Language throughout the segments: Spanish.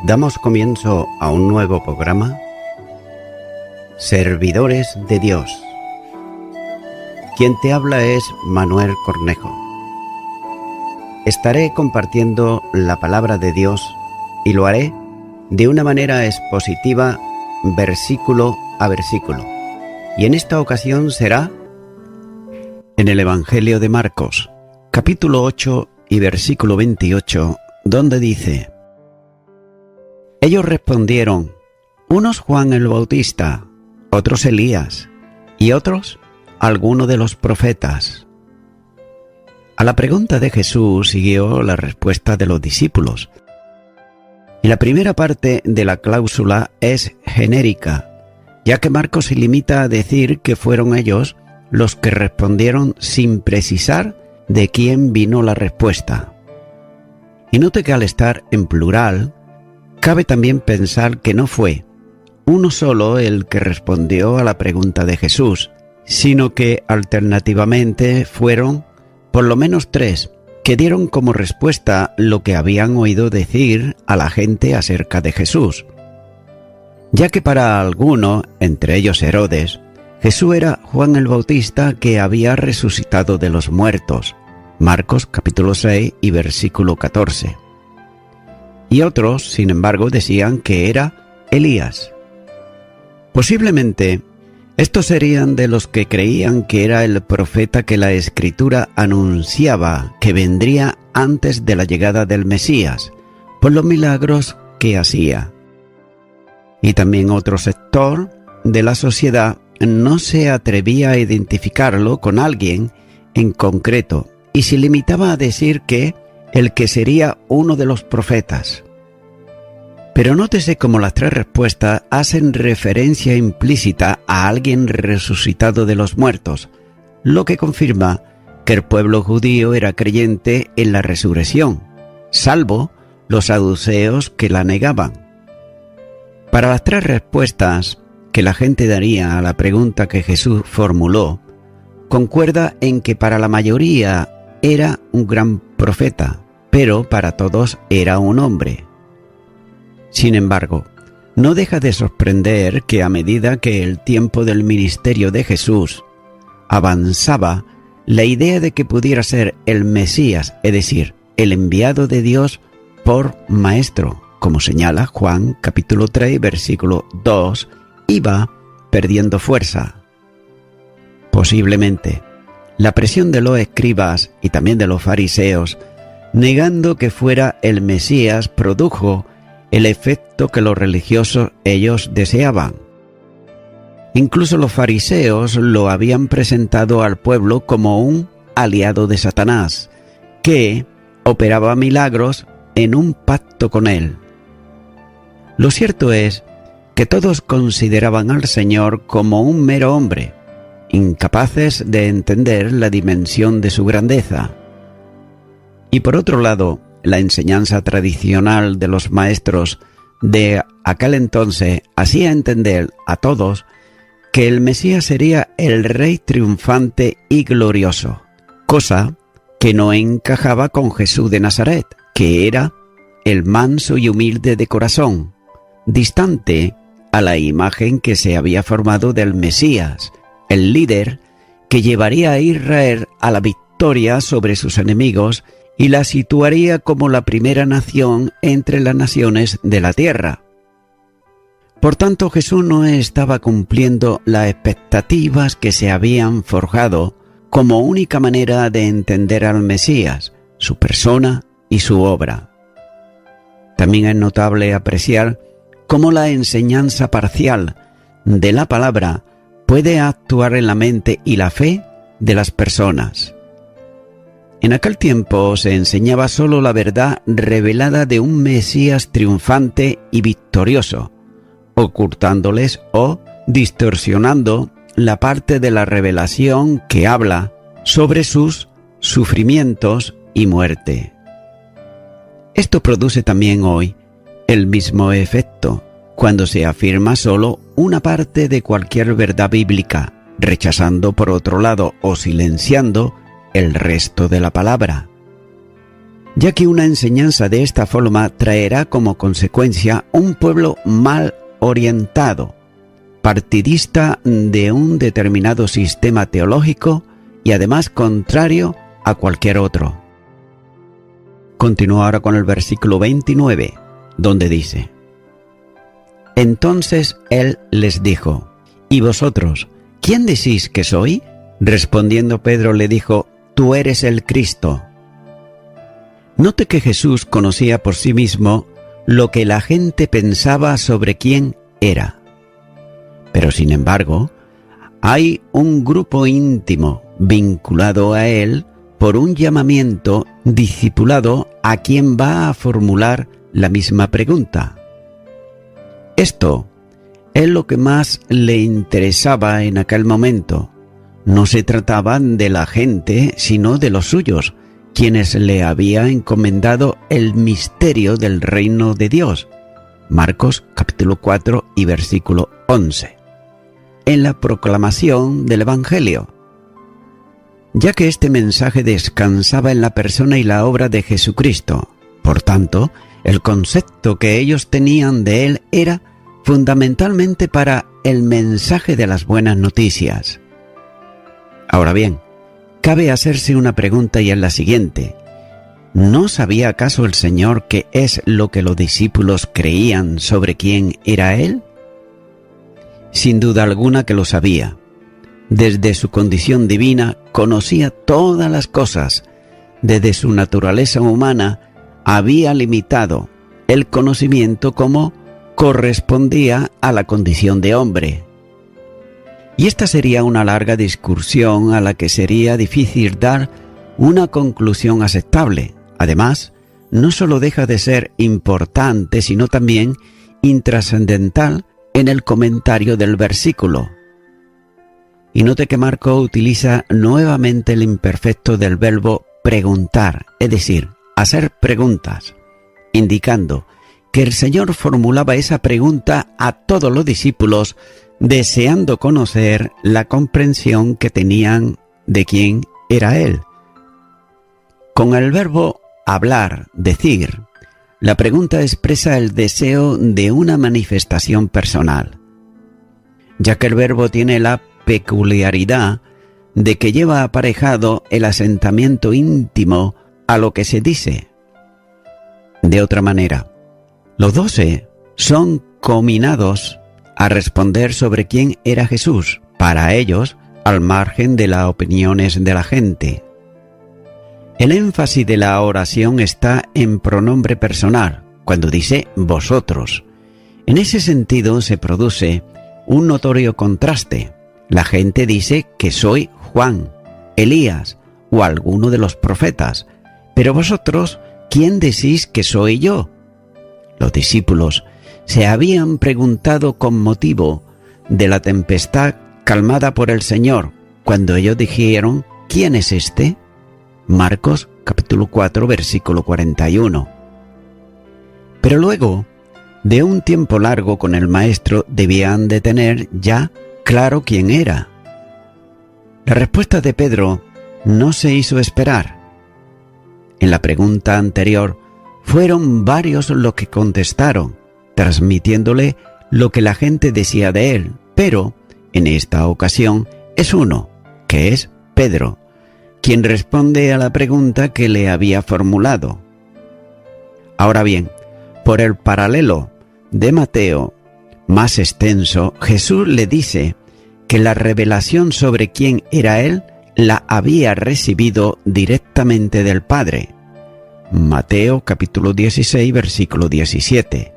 Damos comienzo a un nuevo programa, Servidores de Dios. Quien te habla es Manuel Cornejo. Estaré compartiendo la palabra de Dios y lo haré de una manera expositiva, versículo a versículo. Y en esta ocasión será en el Evangelio de Marcos, capítulo 8 y versículo 28, donde dice: Ellos respondieron, unos Juan el Bautista, otros Elías, y otros alguno de los profetas. A la pregunta de Jesús siguió la respuesta de los discípulos. Y la primera parte de la cláusula es genérica, ya que Marcos se limita a decir que fueron ellos los que respondieron sin precisar de quién vino la respuesta. Y note que al estar en plural, cabe también pensar que no fue uno solo el que respondió a la pregunta de Jesús, sino que alternativamente fueron por lo menos tres que dieron como respuesta lo que habían oído decir a la gente acerca de Jesús. Ya que para algunos, entre ellos Herodes, Jesús era Juan el Bautista que había resucitado de los muertos, Marcos capítulo 6 y versículo 14. Y otros, sin embargo, decían que era Elías. Posiblemente, estos serían de los que creían que era el profeta que la Escritura anunciaba que vendría antes de la llegada del Mesías, por los milagros que hacía. Y también otro sector de la sociedad no se atrevía a identificarlo con alguien en concreto y se limitaba a decir que el que sería uno de los profetas. Pero nótese cómo las tres respuestas hacen referencia implícita a alguien resucitado de los muertos, lo que confirma que el pueblo judío era creyente en la resurrección, salvo los saduceos que la negaban. Para las tres respuestas que la gente daría a la pregunta que Jesús formuló, concuerda en que para la mayoría era un gran profeta, pero para todos era un hombre. Sin embargo, no deja de sorprender que a medida que el tiempo del ministerio de Jesús avanzaba, la idea de que pudiera ser el Mesías, es decir, el enviado de Dios por maestro, como señala Juan capítulo 3, versículo 2, iba perdiendo fuerza. Posiblemente, la presión de los escribas y también de los fariseos, negando que fuera el Mesías, produjo el efecto que los religiosos ellos deseaban. Incluso los fariseos lo habían presentado al pueblo como un aliado de Satanás, que operaba milagros en un pacto con él. Lo cierto es que todos consideraban al Señor como un mero hombre, incapaces de entender la dimensión de su grandeza. Y por otro lado, la enseñanza tradicional de los maestros de aquel entonces hacía entender a todos que el Mesías sería el Rey triunfante y glorioso, cosa que no encajaba con Jesús de Nazaret, que era el manso y humilde de corazón, distante a la imagen que se había formado del Mesías, el líder que llevaría a Israel a la victoria sobre sus enemigos y la situaría como la primera nación entre las naciones de la tierra. Por tanto, Jesús no estaba cumpliendo las expectativas que se habían forjado como única manera de entender al Mesías, su persona y su obra. También es notable apreciar cómo la enseñanza parcial de la palabra puede actuar en la mente y la fe de las personas. En aquel tiempo se enseñaba solo la verdad revelada de un Mesías triunfante y victorioso, ocultándoles o distorsionando la parte de la revelación que habla sobre sus sufrimientos y muerte. Esto produce también hoy el mismo efecto cuando se afirma solo una parte de cualquier verdad bíblica, rechazando por otro lado o silenciando el resto de la palabra. ya que una enseñanza de esta forma traerá como consecuencia un pueblo mal orientado, partidista de un determinado sistema teológico y además contrario a cualquier otro. Continúa ahora con el versículo 29, donde dice: Entonces él les dijo: ¿Y vosotros, quién decís que soy? Respondiendo Pedro le dijo: Tú eres el Cristo. Note que Jesús conocía por sí mismo lo que la gente pensaba sobre quién era. Pero sin embargo, hay un grupo íntimo vinculado a él por un llamamiento discipulado a quien va a formular la misma pregunta. Esto es lo que más le interesaba en aquel momento. No se trataba de la gente, sino de los suyos, quienes le había encomendado el misterio del reino de Dios. Marcos capítulo 4 y versículo 11. En la proclamación del Evangelio, ya que este mensaje descansaba en la persona y la obra de Jesucristo. Por tanto, el concepto que ellos tenían de él era fundamentalmente para el mensaje de las buenas noticias. Ahora bien, cabe hacerse una pregunta y es la siguiente: ¿no sabía acaso el Señor qué es lo que los discípulos creían sobre quién era él? Sin duda alguna que lo sabía. Desde su condición divina conocía todas las cosas. Desde su naturaleza humana había limitado el conocimiento como correspondía a la condición de hombre. Y esta sería una larga discusión a la que sería difícil dar una conclusión aceptable. Además, no solo deja de ser importante, sino también intrascendental en el comentario del versículo. Y note que Marco utiliza nuevamente el imperfecto del verbo preguntar, es decir, hacer preguntas, indicando que el Señor formulaba esa pregunta a todos los discípulos, deseando conocer la comprensión que tenían de quién era Él. Con el verbo hablar, decir, la pregunta expresa el deseo de una manifestación personal, ya que el verbo tiene la peculiaridad de que lleva aparejado el asentamiento íntimo a lo que se dice. De otra manera, los 12 son cominados a responder sobre quién era Jesús, para ellos, al margen de las opiniones de la gente. El énfasis de la oración está en pronombre personal, cuando dice vosotros. En ese sentido se produce un notorio contraste. La gente dice que soy Juan, Elías o alguno de los profetas, pero vosotros, ¿quién decís que soy yo? Los discípulos se habían preguntado con motivo de la tempestad calmada por el Señor, cuando ellos dijeron: ¿quién es este? Marcos capítulo 4 versículo 41. Pero luego de un tiempo largo con el Maestro, debían de tener ya claro quién era. La respuesta de Pedro no se hizo esperar. En la pregunta anterior fueron varios los que contestaron, transmitiéndole lo que la gente decía de él, pero en esta ocasión es uno, que es Pedro, quien responde a la pregunta que le había formulado. Ahora bien, por el paralelo de Mateo, más extenso, Jesús le dice que la revelación sobre quién era él la había recibido directamente del Padre. Mateo capítulo 16, versículo 17.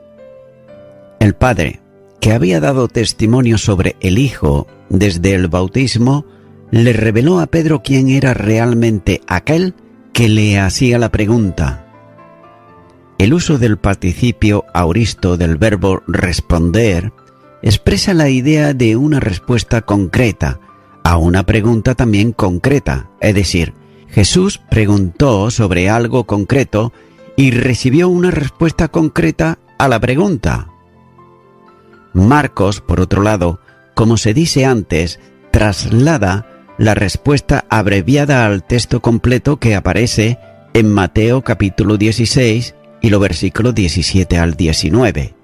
El Padre, que había dado testimonio sobre el Hijo desde el bautismo, le reveló a Pedro quién era realmente aquel que le hacía la pregunta. El uso del participio auristo del verbo responder expresa la idea de una respuesta concreta a una pregunta también concreta, es decir, Jesús preguntó sobre algo concreto y recibió una respuesta concreta a la pregunta. Marcos, por otro lado, como se dice antes, traslada la respuesta abreviada al texto completo que aparece en Mateo capítulo 16 y los versículos 17 al 19.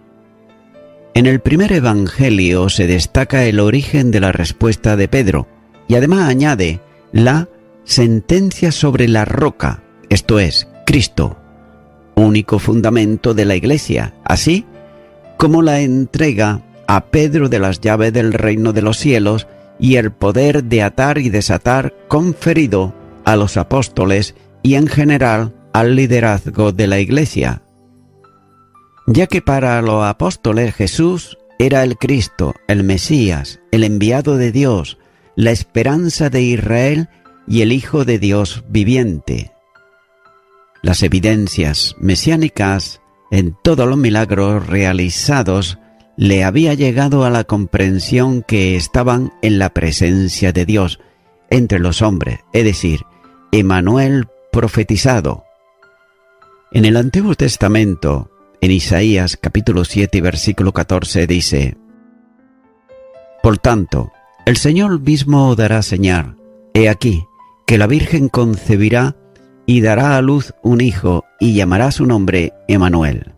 En el primer evangelio se destaca el origen de la respuesta de Pedro y además añade la sentencia sobre la roca, esto es, Cristo, único fundamento de la Iglesia, así como la entrega a Pedro de las llaves del reino de los cielos y el poder de atar y desatar conferido a los apóstoles y en general al liderazgo de la Iglesia. Ya que para los apóstoles Jesús era el Cristo, el Mesías, el enviado de Dios, la esperanza de Israel y el Hijo de Dios viviente. Las evidencias mesiánicas en todos los milagros realizados le había llegado a la comprensión que estaban en la presencia de Dios entre los hombres, es decir, Emmanuel profetizado. En el Antiguo Testamento, en Isaías capítulo 7 y versículo 14 dice: Por tanto, el Señor mismo dará señal, he aquí, que la Virgen concebirá y dará a luz un hijo y llamará su nombre Emmanuel.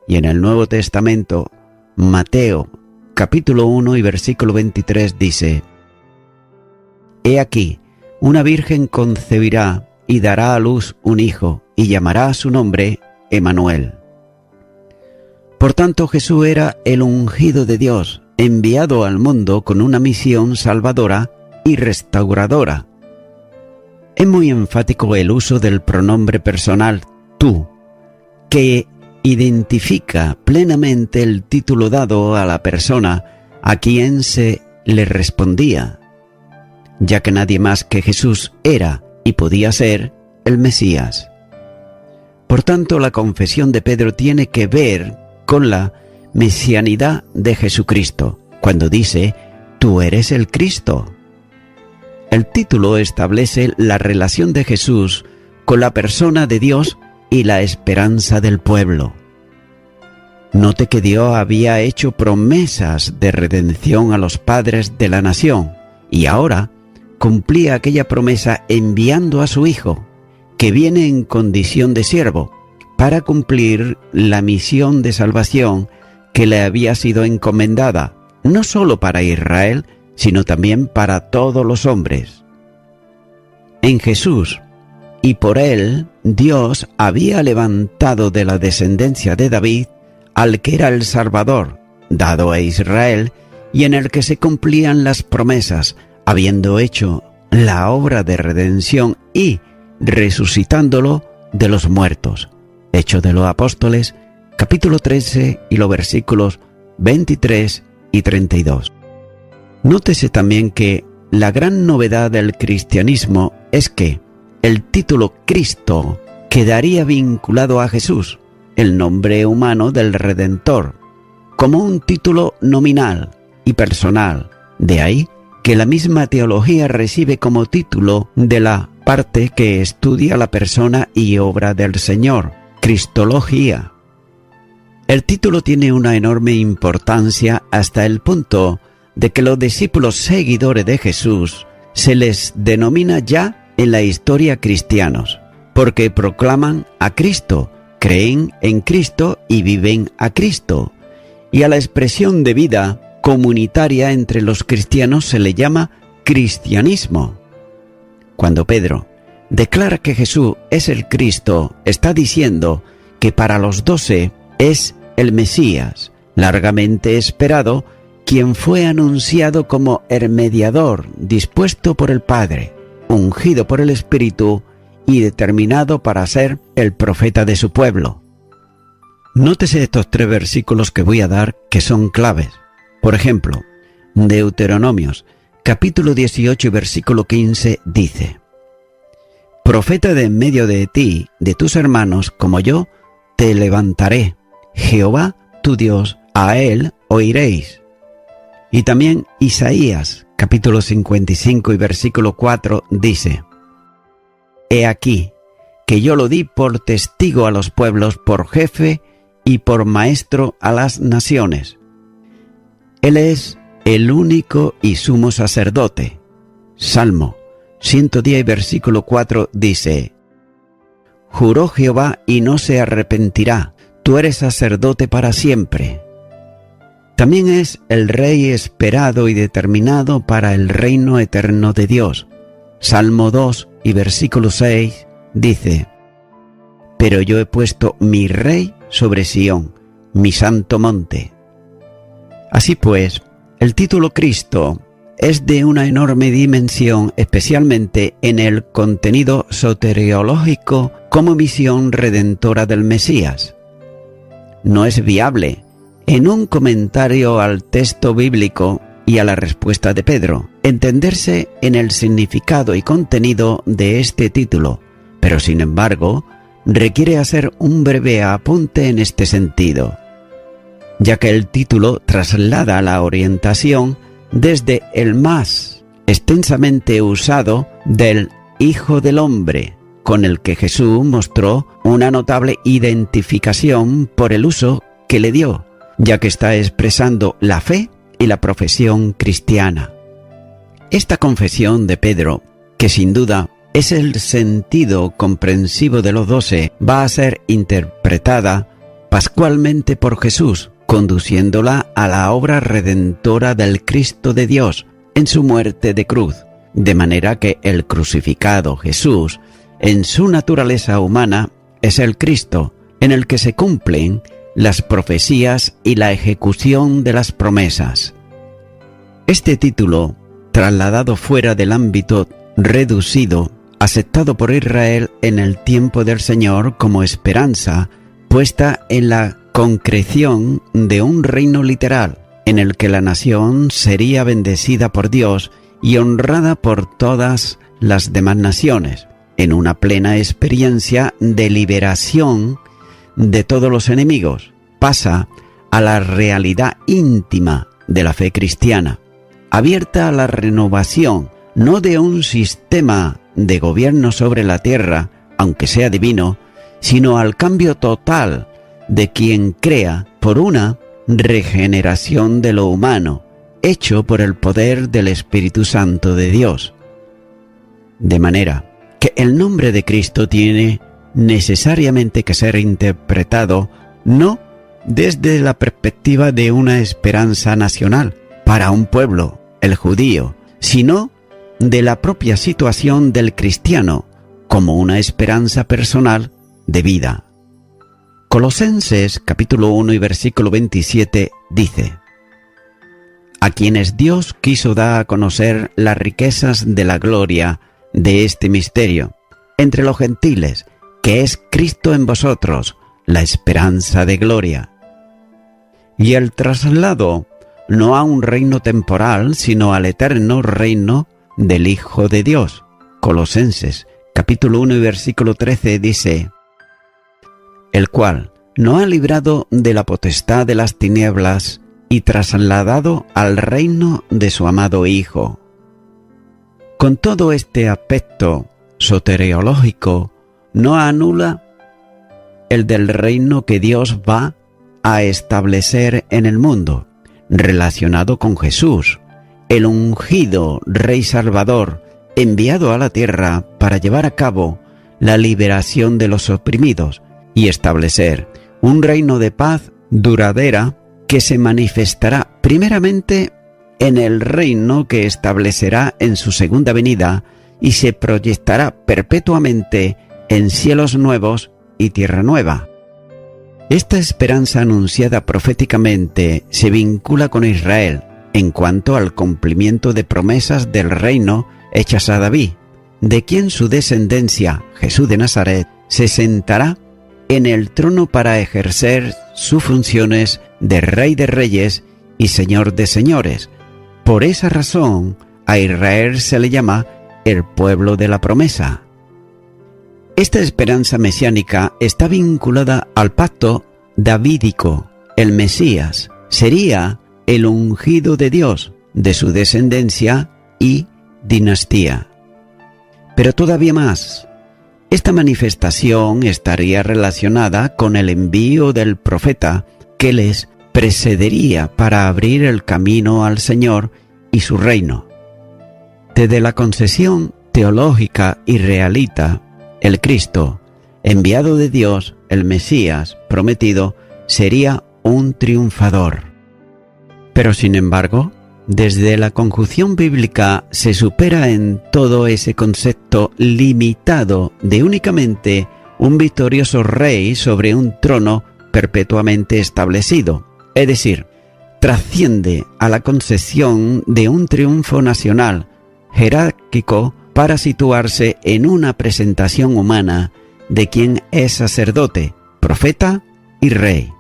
Y en el Nuevo Testamento, Mateo capítulo 1 y versículo 23 dice: He aquí, una virgen concebirá y dará a luz un hijo y llamará su nombre Emmanuel. Por tanto, Jesús era el ungido de Dios, enviado al mundo con una misión salvadora y restauradora. Es muy enfático el uso del pronombre personal tú, que identifica plenamente el título dado a la persona a quien se le respondía, ya que nadie más que Jesús era y podía ser el Mesías. Por tanto, la confesión de Pedro tiene que ver con la mesianidad de Jesucristo, cuando dice, tú eres el Cristo. El título establece la relación de Jesús con la persona de Dios y la esperanza del pueblo. Note que Dios había hecho promesas de redención a los padres de la nación y ahora cumplía aquella promesa enviando a su Hijo, que viene en condición de siervo, para cumplir la misión de salvación que le había sido encomendada, no solo para Israel, sino también para todos los hombres. En Jesús, y por él, Dios había levantado de la descendencia de David al que era el Salvador, dado a Israel, y en el que se cumplían las promesas, habiendo hecho la obra de redención y resucitándolo de los muertos. Hechos de los Apóstoles, capítulo 13 y los versículos 23 y 32. Nótese también que la gran novedad del cristianismo es que el título Cristo quedaría vinculado a Jesús, el nombre humano del Redentor, como un título nominal y personal. De ahí que la misma teología recibe como título de la parte que estudia la persona y obra del Señor, Cristología. El título tiene una enorme importancia hasta el punto de que los discípulos seguidores de Jesús se les denomina ya en la historia cristianos, porque proclaman a Cristo, creen en Cristo y viven a Cristo. Y a la expresión de vida comunitaria entre los cristianos se le llama cristianismo. Cuando Pedro declara que Jesús es el Cristo, está diciendo que para los 12 es el Mesías, largamente esperado, quien fue anunciado como el mediador dispuesto por el Padre, ungido por el Espíritu y determinado para ser el profeta de su pueblo. Nótese estos 3 versículos que voy a dar que son claves. Por ejemplo, Deuteronomios, capítulo 18 y versículo 15 dice: Profeta de en medio de ti, de tus hermanos, como yo, te levantaré. Jehová, tu Dios, a él oiréis. Y también Isaías, capítulo 55 y versículo 4 dice: He aquí, que yo lo di por testigo a los pueblos, por jefe y por maestro a las naciones. Él es el único y sumo sacerdote. Salmo 110 versículo 4 dice: juró Jehová y no se arrepentirá, tú eres sacerdote para siempre. También es el Rey esperado y determinado para el reino eterno de Dios. Salmo 2 y versículo 6 dice: Pero yo he puesto mi Rey sobre Sión, mi santo monte. Así pues, el título Cristo es de una enorme dimensión, especialmente en el contenido soteriológico como misión redentora del Mesías. No es viable, en un comentario al texto bíblico y a la respuesta de Pedro, entenderse en el significado y contenido de este título, pero sin embargo, requiere hacer un breve apunte en este sentido, ya que el título traslada la orientación desde el más extensamente usado del Hijo del Hombre, con el que Jesús mostró una notable identificación por el uso que le dio, ya que está expresando la fe y la profesión cristiana. Esta confesión de Pedro, que sin duda es el sentido comprensivo de los 12, va a ser interpretada pascualmente por Jesús, conduciéndola a la obra redentora del Cristo de Dios en su muerte de cruz, de manera que el crucificado Jesús, en su naturaleza humana, es el Cristo, en el que se cumplen las profecías y la ejecución de las promesas. Este título, trasladado fuera del ámbito reducido, aceptado por Israel en el tiempo del Señor como esperanza, puesta en la concreción de un reino literal, en el que la nación sería bendecida por Dios y honrada por todas las demás naciones, en una plena experiencia de liberación de todos los enemigos, pasa a la realidad íntima de la fe cristiana, abierta a la renovación no de un sistema de gobierno sobre la tierra, aunque sea divino, sino al cambio total de quien crea por una regeneración de lo humano, hecho por el poder del Espíritu Santo de Dios. De manera que el nombre de Cristo tiene necesariamente que ser interpretado no desde la perspectiva de una esperanza nacional para un pueblo, el judío, sino de la propia situación del cristiano como una esperanza personal de vida. Colosenses capítulo 1 y versículo 27 dice: a quienes Dios quiso dar a conocer las riquezas de la gloria de este misterio entre los gentiles, que es Cristo en vosotros, la esperanza de gloria. Y el traslado no a un reino temporal, sino al eterno reino del Hijo de Dios. Colosenses capítulo 1 y versículo 13 dice: el cual nos ha librado de la potestad de las tinieblas y trasladado al reino de su amado Hijo. Con todo este aspecto soteriológico, no anula el del reino que Dios va a establecer en el mundo, relacionado con Jesús, el ungido Rey Salvador, enviado a la tierra para llevar a cabo la liberación de los oprimidos y establecer un reino de paz duradera que se manifestará primeramente en el reino que establecerá en su segunda venida y se proyectará perpetuamente en cielos nuevos y tierra nueva. Esta esperanza anunciada proféticamente se vincula con Israel en cuanto al cumplimiento de promesas del reino hechas a David, de quien su descendencia, Jesús de Nazaret, se sentará en el trono para ejercer sus funciones de Rey de Reyes y Señor de Señores. Por esa razón, a Israel se le llama el pueblo de la promesa. Esta esperanza mesiánica está vinculada al pacto davídico. El Mesías sería el ungido de Dios, de su descendencia y dinastía. Pero todavía más, esta manifestación estaría relacionada con el envío del profeta que les precedería para abrir el camino al Señor y su reino. Desde la concesión teológica israelita, el Cristo, enviado de Dios, el Mesías prometido, sería un triunfador. Pero sin embargo, desde la conjunción bíblica se supera en todo ese concepto limitado de únicamente un victorioso rey sobre un trono perpetuamente establecido, es decir, trasciende a la concepción de un triunfo nacional jerárquico para situarse en una presentación humana de quien es sacerdote, profeta y rey.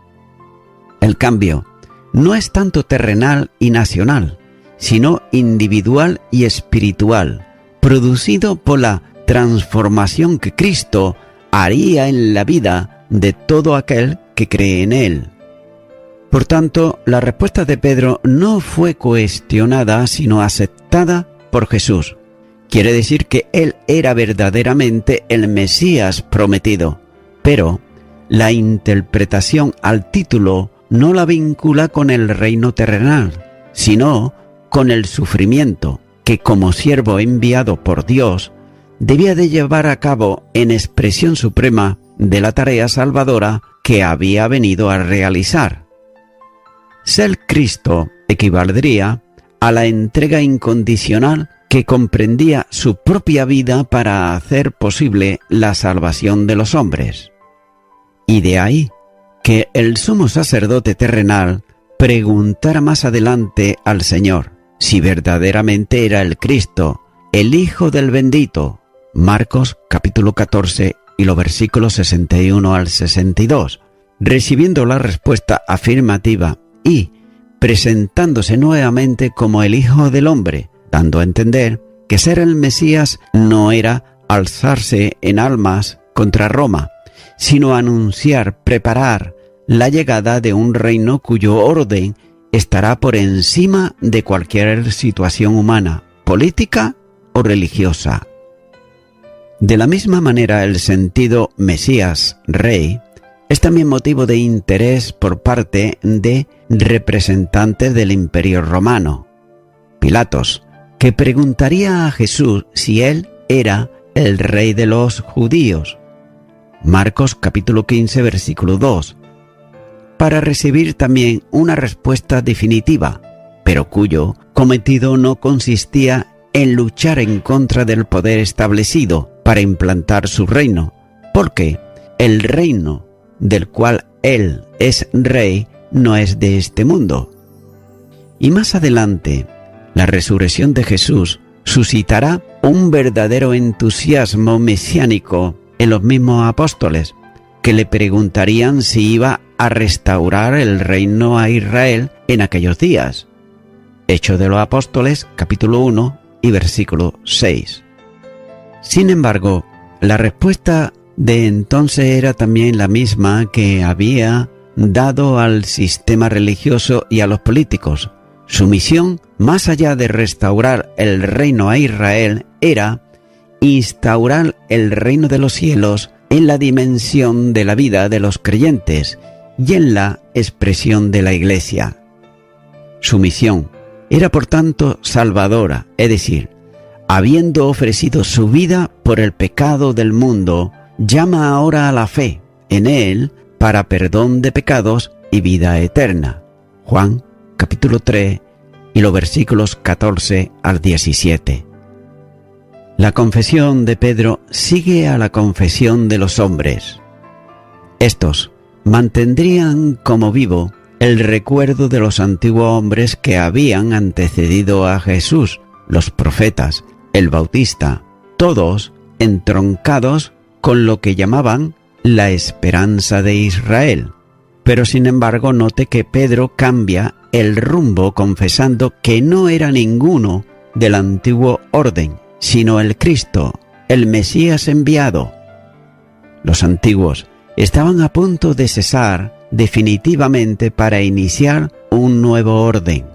El cambio no es tanto terrenal y nacional, sino individual y espiritual, producido por la transformación que Cristo haría en la vida de todo aquel que cree en Él. Por tanto, la respuesta de Pedro no fue cuestionada, sino aceptada por Jesús. Quiere decir que Él era verdaderamente el Mesías prometido, pero la interpretación al título no la vincula con el reino terrenal, sino con el sufrimiento que como siervo enviado por Dios debía de llevar a cabo en expresión suprema de la tarea salvadora que había venido a realizar. Ser Cristo equivaldría a la entrega incondicional que comprendía su propia vida para hacer posible la salvación de los hombres. Y de ahí que el sumo sacerdote terrenal preguntara más adelante al Señor si verdaderamente era el Cristo, el Hijo del Bendito. Marcos capítulo 14 y los versículos 61 al 62, recibiendo la respuesta afirmativa y presentándose nuevamente como el Hijo del Hombre, dando a entender que ser el Mesías no era alzarse en armas contra Roma, sino anunciar, preparar la llegada de un reino cuyo orden estará por encima de cualquier situación humana, política o religiosa. De la misma manera, el sentido Mesías, Rey, es también motivo de interés por parte de representantes del Imperio Romano. Pilatos, que preguntaría a Jesús si él era el rey de los judíos. Marcos capítulo 15, versículo 2, para recibir también una respuesta definitiva, pero cuyo cometido no consistía en luchar en contra del poder establecido para implantar su reino, porque el reino del cual él es rey no es de este mundo. Y más adelante, la resurrección de Jesús suscitará un verdadero entusiasmo mesiánico en los mismos apóstoles, que le preguntarían si iba a restaurar el reino a Israel en aquellos días. Hechos de los Apóstoles, capítulo 1 y versículo 6. Sin embargo, la respuesta de entonces era también la misma que había dado al sistema religioso y a los políticos. Su misión, más allá de restaurar el reino a Israel, era instaurar el reino de los cielos en la dimensión de la vida de los creyentes y en la expresión de la Iglesia. Su misión era por tanto salvadora, es decir, habiendo ofrecido su vida por el pecado del mundo, llama ahora a la fe en Él para perdón de pecados y vida eterna. Juan capítulo 3 y los versículos 14 al 17. La confesión de Pedro sigue a la confesión de los hombres. Estos mantendrían como vivo el recuerdo de los antiguos hombres que habían antecedido a Jesús, los profetas, el Bautista, todos entroncados con lo que llamaban la esperanza de Israel. Pero sin embargo, note que Pedro cambia el rumbo confesando que no era ninguno del antiguo orden, sino el Cristo, el Mesías enviado. Los antiguos estaban a punto de cesar definitivamente para iniciar un nuevo orden,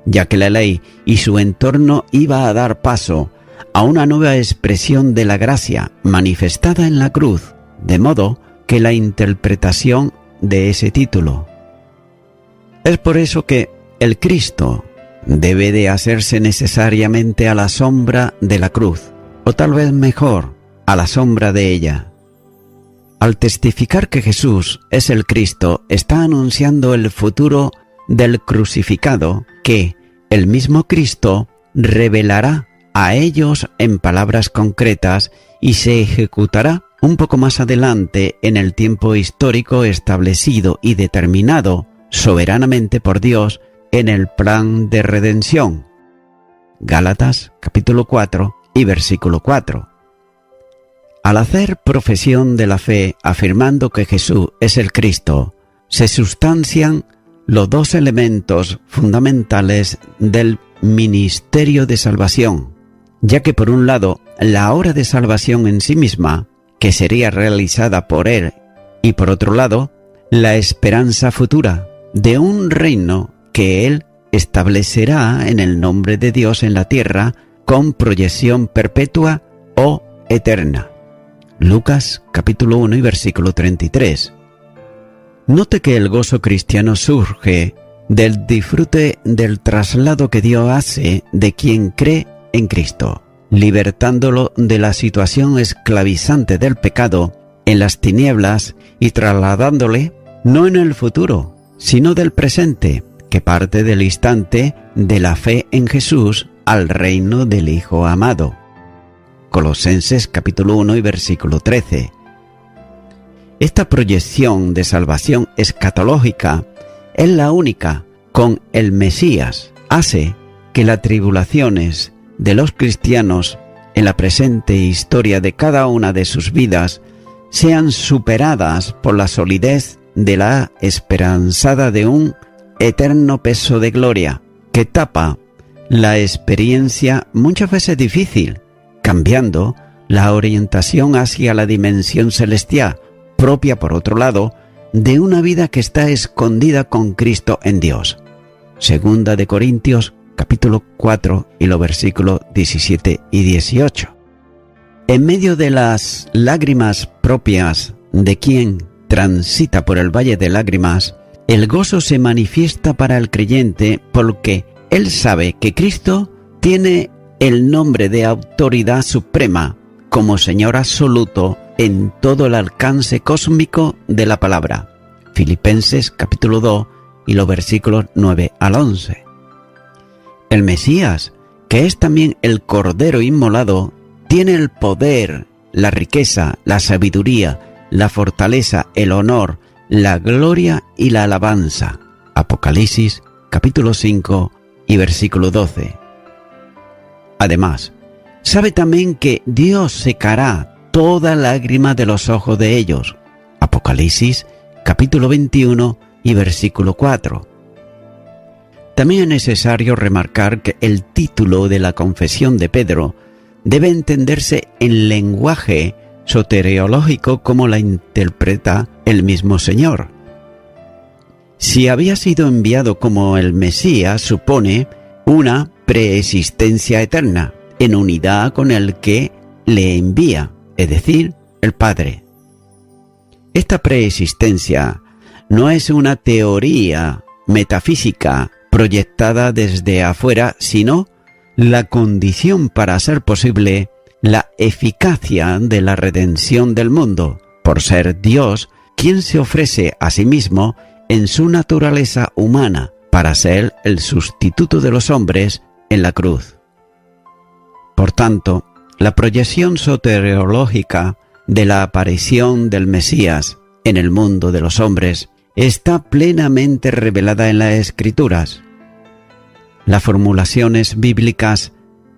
ya que la ley y su entorno iba a dar paso a una nueva expresión de la gracia manifestada en la cruz, de modo que la interpretación de ese título. Es por eso que el Cristo debe de hacerse necesariamente a la sombra de la cruz, o tal vez mejor, a la sombra de ella. Al testificar que Jesús es el Cristo, está anunciando el futuro del crucificado que el mismo Cristo revelará a ellos en palabras concretas y se ejecutará un poco más adelante en el tiempo histórico establecido y determinado soberanamente por Dios en el plan de redención. Gálatas capítulo 4 y versículo 4. Al hacer profesión de la fe afirmando que Jesús es el Cristo, se sustancian los dos elementos fundamentales del ministerio de salvación, ya que por un lado la obra de salvación en sí misma, que sería realizada por Él, y por otro lado la esperanza futura de un reino que Él establecerá en el nombre de Dios en la tierra con proyección perpetua o eterna. Lucas capítulo 1 y versículo 33. Note que el gozo cristiano surge del disfrute del traslado que Dios hace de quien cree en Cristo, libertándolo de la situación esclavizante del pecado en las tinieblas y trasladándole no en el futuro, sino del presente, que parte del instante de la fe en Jesús al reino del Hijo amado. Colosenses capítulo 1 y versículo 13. Esta proyección de salvación escatológica es la única con el Mesías. Hace que las tribulaciones de los cristianos en la presente historia de cada una de sus vidas sean superadas por la solidez de la esperanzada de un eterno peso de gloria que tapa la experiencia muchas veces difícil, cambiando la orientación hacia la dimensión celestial, propia por otro lado, de una vida que está escondida con Cristo en Dios. Segunda de Corintios capítulo 4 y los versículos 17 y 18. En medio de las lágrimas propias de quien transita por el valle de lágrimas, el gozo se manifiesta para el creyente porque él sabe que Cristo tiene el nombre de autoridad suprema como Señor absoluto en todo el alcance cósmico de la palabra. Filipenses capítulo 2 y los versículos 9 al 11. El Mesías, que es también el Cordero inmolado, tiene el poder, la riqueza, la sabiduría, la fortaleza, el honor, la gloria y la alabanza. Apocalipsis capítulo 5 y versículo 12. Además, sabe también que Dios secará toda lágrima de los ojos de ellos. Apocalipsis capítulo 21 y versículo 4. También es necesario remarcar que el título de la confesión de Pedro debe entenderse en lenguaje soteriológico como la interpreta el mismo Señor. Si había sido enviado como el Mesías, supone una preexistencia eterna, en unidad con el que le envía, es decir, el Padre. Esta preexistencia no es una teoría metafísica proyectada desde afuera, sino la condición para hacer posible la eficacia de la redención del mundo, por ser Dios quien se ofrece a sí mismo en su naturaleza humana para ser el sustituto de los hombres en la cruz. Por tanto, la proyección soteriológica de la aparición del Mesías en el mundo de los hombres está plenamente revelada en las Escrituras. Las formulaciones bíblicas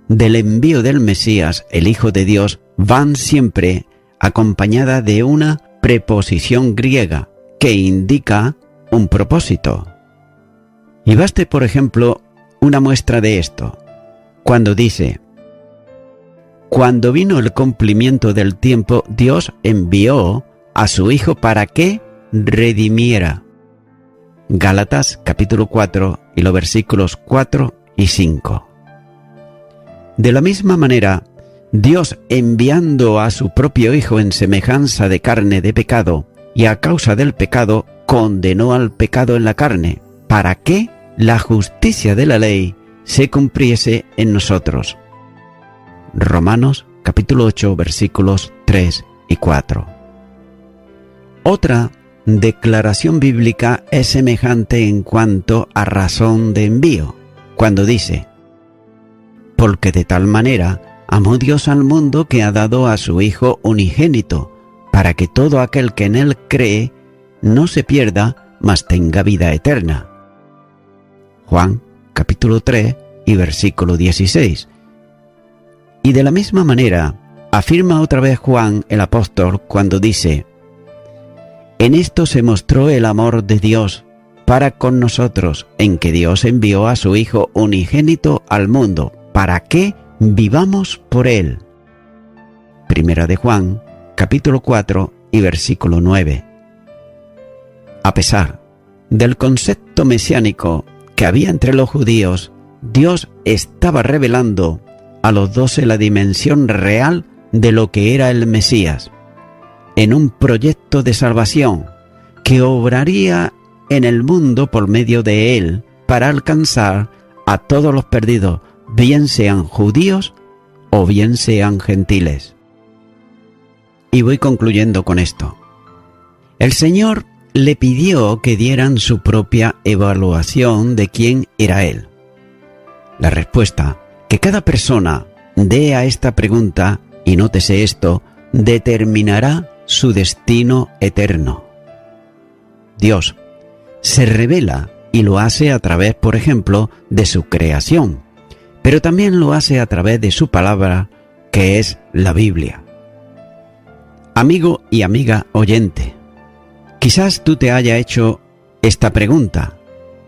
del envío del Mesías, el Hijo de Dios, van siempre acompañadas de una preposición griega que indica un propósito. Y baste, por ejemplo, una muestra de esto, cuando dice: cuando vino el cumplimiento del tiempo, Dios envió a su Hijo para que redimiera. Gálatas capítulo 4 y los versículos 4 y 5. De la misma manera, Dios, enviando a su propio Hijo en semejanza de carne de pecado, y a causa del pecado, condenó al pecado en la carne, para que la justicia de la ley se cumpliese en nosotros. Romanos capítulo 8 versículos 3 y 4. Otra declaración bíblica es semejante en cuanto a razón de envío, cuando dice: porque de tal manera amó Dios al mundo que ha dado a su Hijo unigénito, para que todo aquel que en él cree no se pierda, mas tenga vida eterna. Juan capítulo 3 y versículo 16. Y de la misma manera afirma otra vez Juan el apóstol cuando dice: en esto se mostró el amor de Dios para con nosotros, en que Dios envió a su Hijo unigénito al mundo, para que vivamos por él. Primera de Juan, capítulo 4 y versículo 9. A pesar del concepto mesiánico que había entre los judíos, Dios estaba revelando a los 12 la dimensión real de lo que era el Mesías, en un proyecto de salvación que obraría en el mundo por medio de él para alcanzar a todos los perdidos, bien sean judíos o bien sean gentiles. Y voy concluyendo con esto. El Señor le pidió que dieran su propia evaluación de quién era Él. La respuesta que cada persona dé a esta pregunta, y nótese esto, determinará su destino eterno. Dios se revela y lo hace a través, por ejemplo, de su creación, pero también lo hace a través de su palabra, que es la Biblia. Amigo y amiga oyente, quizás tú te haya hecho esta pregunta,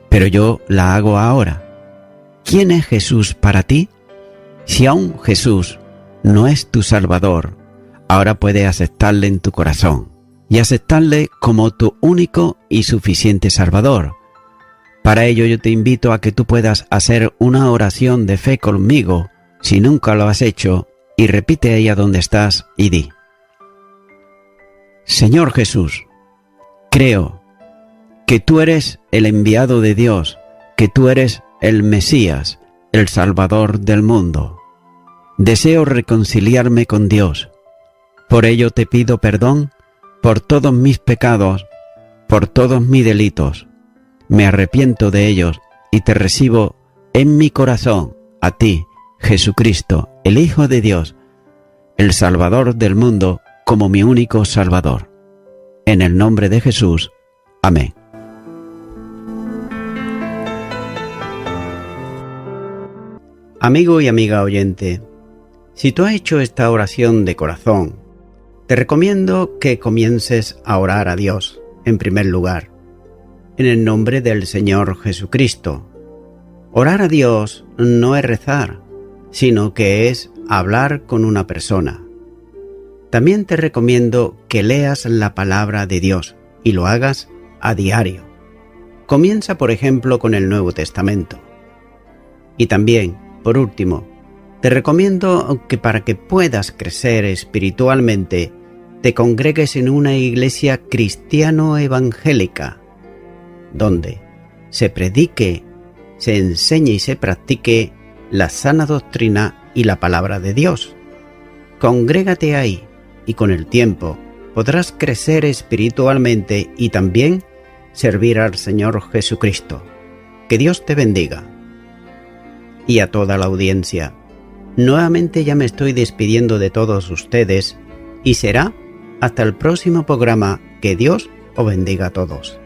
pero yo la hago ahora. ¿Quién es Jesús para ti? Si aún Jesús no es tu Salvador, ahora puedes aceptarle en tu corazón y aceptarle como tu único y suficiente Salvador. Para ello yo te invito a que tú puedas hacer una oración de fe conmigo, si nunca lo has hecho, y repite ahí a donde estás y di: Señor Jesús, creo que tú eres el enviado de Dios, que tú eres el Mesías, el Salvador del mundo. Deseo reconciliarme con Dios. Por ello te pido perdón por todos mis pecados, por todos mis delitos. Me arrepiento de ellos y te recibo en mi corazón, a ti, Jesucristo, el Hijo de Dios, el Salvador del mundo, como mi único Salvador. En el nombre de Jesús. Amén. Amigo y amiga oyente, si tú has hecho esta oración de corazón, te recomiendo que comiences a orar a Dios, en primer lugar, en el nombre del Señor Jesucristo. Orar a Dios no es rezar, sino que es hablar con una persona. También te recomiendo que leas la palabra de Dios y lo hagas a diario. Comienza, por ejemplo, con el Nuevo Testamento. Y también, por último, te recomiendo que para que puedas crecer espiritualmente, te congregues en una iglesia cristiano-evangélica, donde se predique, se enseñe y se practique la sana doctrina y la palabra de Dios. Congrégate ahí y con el tiempo podrás crecer espiritualmente y también servir al Señor Jesucristo. Que Dios te bendiga. Y a toda la audiencia, nuevamente ya me estoy despidiendo de todos ustedes y será hasta el próximo programa. Que Dios os bendiga a todos.